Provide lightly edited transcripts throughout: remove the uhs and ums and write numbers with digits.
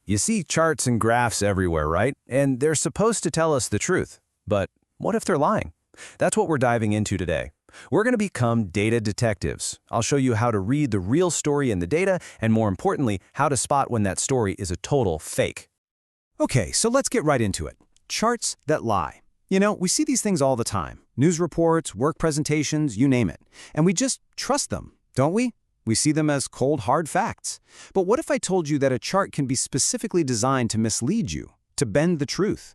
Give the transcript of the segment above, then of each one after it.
You see charts and graphs everywhere, right? And they're supposed to tell us the truth. But what if they're lying? That's what we're diving into today. We're going to become data detectives. I'll show you how to read the real story in the data, and more importantly, how to spot when that story is a total fake. Okay, so let's get right into it. Charts that lie. You know, we see these things all the time. News reports, work presentations, you name it. And we just trust them, don't we? We see them as cold, hard facts. But what if I told you that a chart can be specifically designed to mislead you, to bend the truth?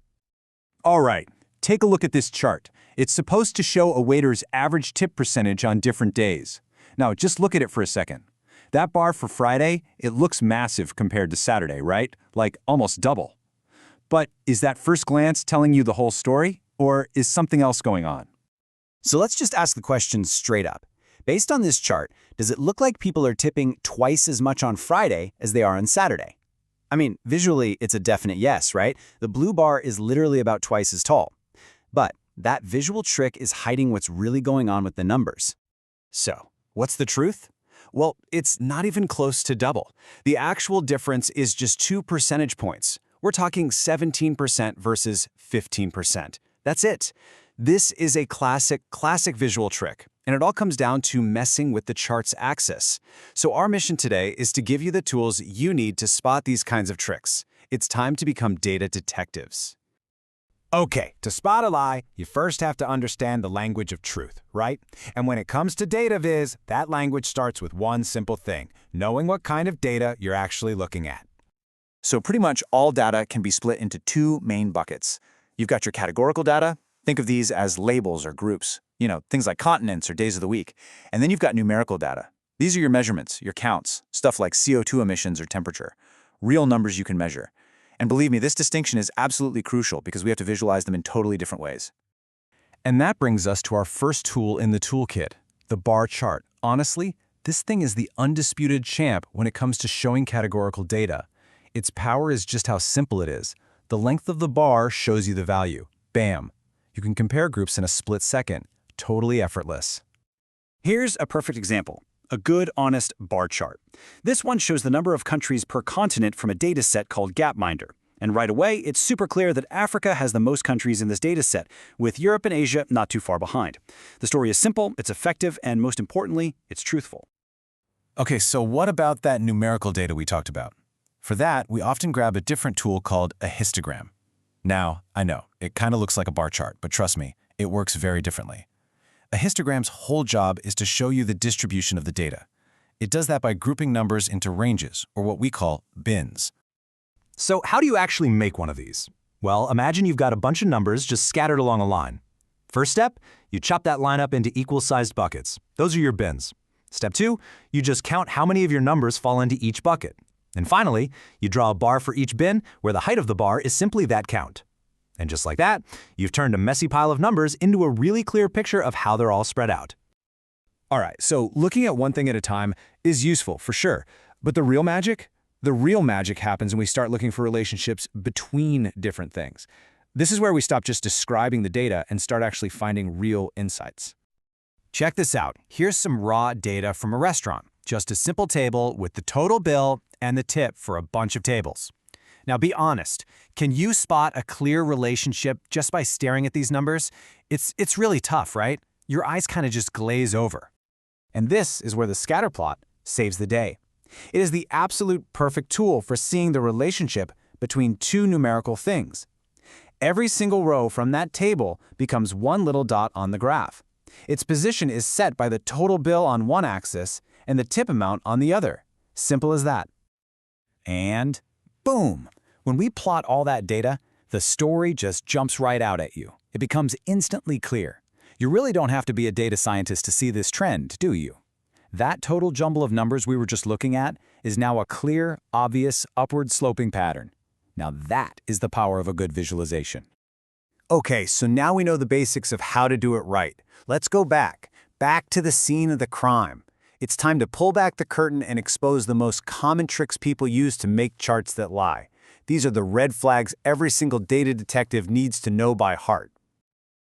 All right, take a look at this chart. It's supposed to show a waiter's average tip percentage on different days. Now, just look at it for a second. That bar for Friday, it looks massive compared to Saturday, right? Like almost double. But is that first glance telling you the whole story, or is something else going on? So let's just ask the question straight up. Based on this chart, does it look like people are tipping twice as much on Friday as they are on Saturday? I mean, visually, it's a definite yes, right? The blue bar is literally about twice as tall. But that visual trick is hiding what's really going on with the numbers. So, what's the truth? Well, it's not even close to double. The actual difference is just 2 percentage points. We're talking 17% versus 15%. That's it. This is a classic visual trick, and it all comes down to messing with the chart's axis. So our mission today is to give you the tools you need to spot these kinds of tricks. It's time to become data detectives. Okay, to spot a lie, you first have to understand the language of truth, right? And when it comes to data viz, that language starts with one simple thing: knowing what kind of data you're actually looking at. So pretty much all data can be split into two main buckets. You've got your categorical data. Think of these as labels or groups, things like continents or days of the week. And then you've got numerical data. These are your measurements, your counts, stuff like CO2 emissions or temperature, real numbers you can measure. And believe me, this distinction is absolutely crucial because we have to visualize them in totally different ways. And that brings us to our first tool in the toolkit, the bar chart. Honestly, this thing is the undisputed champ when it comes to showing categorical data. Its power is just how simple it is. The length of the bar shows you the value. Bam! You can compare groups in a split second. Totally effortless. Here's a perfect example. A good, honest bar chart. This one shows the number of countries per continent from a data set called Gapminder. And right away, it's super clear that Africa has the most countries in this data set, with Europe and Asia not too far behind. The story is simple, it's effective, and most importantly, it's truthful. Okay, so what about that numerical data we talked about? For that, we often grab a different tool called a histogram. Now, I know, it kind of looks like a bar chart, but trust me, it works very differently. A histogram's whole job is to show you the distribution of the data. It does that by grouping numbers into ranges, or what we call bins. So how do you actually make one of these? Well, imagine you've got a bunch of numbers just scattered along a line. First step, you chop that line up into equal-sized buckets. Those are your bins. Step 2, you just count how many of your numbers fall into each bucket. And finally, you draw a bar for each bin where the height of the bar is simply that count. And just like that, you've turned a messy pile of numbers into a really clear picture of how they're all spread out. All right, so looking at one thing at a time is useful for sure, but the real magic happens when we start looking for relationships between different things. This is where we stop just describing the data and start actually finding real insights. Check this out. Here's some raw data from a restaurant. Just a simple table with the total bill and the tip for a bunch of tables. Now be honest, can you spot a clear relationship just by staring at these numbers? It's really tough, right? Your eyes kind of just glaze over. And this is where the scatter plot saves the day. It is the absolute perfect tool for seeing the relationship between two numerical things. Every single row from that table becomes one little dot on the graph. Its position is set by the total bill on one axis and the tip amount on the other. Simple as that. And boom! When we plot all that data, the story just jumps right out at you. It becomes instantly clear. You really don't have to be a data scientist to see this trend, do you? That total jumble of numbers we were just looking at is now a clear, obvious, upward-sloping pattern. Now that is the power of a good visualization. Okay, so now we know the basics of how to do it right. Let's go back to the scene of the crime. It's time to pull back the curtain and expose the most common tricks people use to make charts that lie. These are the red flags every single data detective needs to know by heart.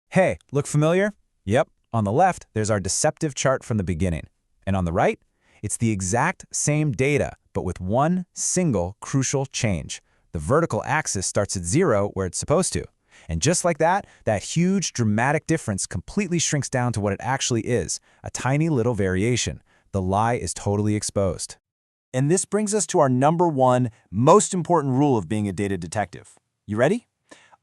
Hey, look familiar? Yep, on the left, there's our deceptive chart from the beginning. And on the right, it's the exact same data, but with one single crucial change. The vertical axis starts at 0 where it's supposed to. And just like that, that huge, dramatic difference completely shrinks down to what it actually is, a tiny little variation. The lie is totally exposed. And this brings us to our number one most important rule of being a data detective. You ready?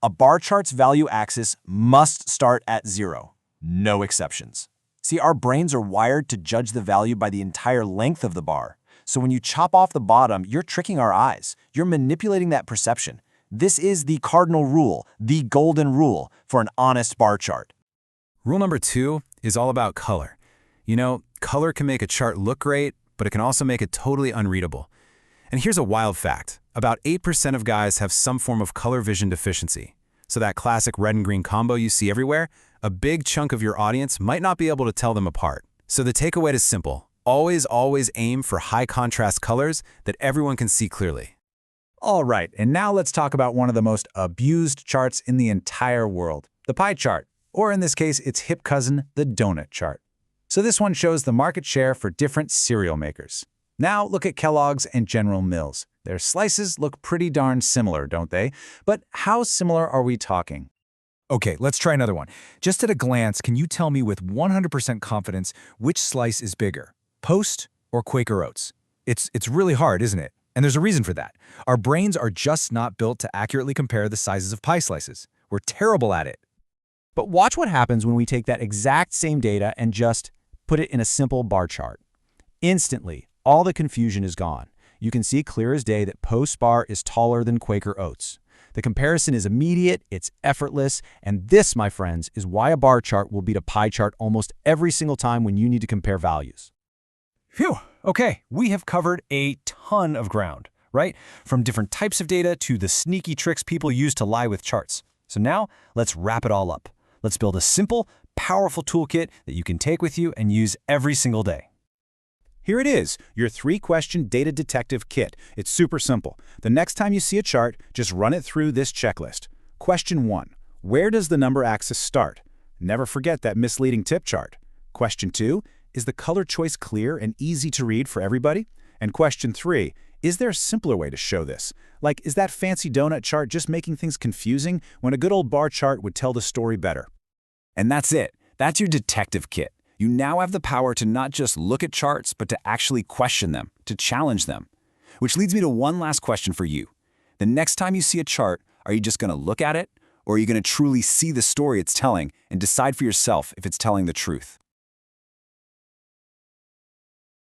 A bar chart's value axis must start at 0. No exceptions. See, our brains are wired to judge the value by the entire length of the bar. So when you chop off the bottom, you're tricking our eyes. You're manipulating that perception. This is the cardinal rule, the golden rule for an honest bar chart. Rule number 2 is all about color. You know, color can make a chart look great, but it can also make it totally unreadable. And here's a wild fact. About 8% of guys have some form of color vision deficiency. So that classic red and green combo you see everywhere, a big chunk of your audience might not be able to tell them apart. So the takeaway is simple. Always aim for high contrast colors that everyone can see clearly. All right, and now let's talk about one of the most abused charts in the entire world, the pie chart, or in this case, its hip cousin, the donut chart. So this one shows the market share for different cereal makers. Now look at Kellogg's and General Mills. Their slices look pretty darn similar, don't they? But how similar are we talking? Okay, let's try another one. Just at a glance, can you tell me with 100% confidence which slice is bigger, Post or Quaker Oats? It's really hard, isn't it? And there's a reason for that. Our brains are just not built to accurately compare the sizes of pie slices. We're terrible at it. But watch what happens when we take that exact same data and just put it in a simple bar chart. Instantly, all the confusion is gone. You can see clear as day that Post bar is taller than Quaker Oats. The comparison is immediate, it's effortless, and this, my friends, is why a bar chart will beat a pie chart almost every single time when you need to compare values. Phew, okay, we have covered a ton of ground, right? From different types of data to the sneaky tricks people use to lie with charts. So now, let's wrap it all up. Let's build a simple, powerful toolkit that you can take with you and use every single day. Here it is, your 3-question data detective kit. It's super simple. The next time you see a chart, just run it through this checklist. Question 1, where does the number axis start? Never forget that misleading tip chart. Question 2, is the color choice clear and easy to read for everybody? And question 3, is there a simpler way to show this? Like, is that fancy donut chart just making things confusing when a good old bar chart would tell the story better? And that's it. That's your detective kit. You now have the power to not just look at charts, but to actually question them, to challenge them. Which leads me to one last question for you. The next time you see a chart, are you just going to look at it? Or are you going to truly see the story it's telling and decide for yourself if it's telling the truth?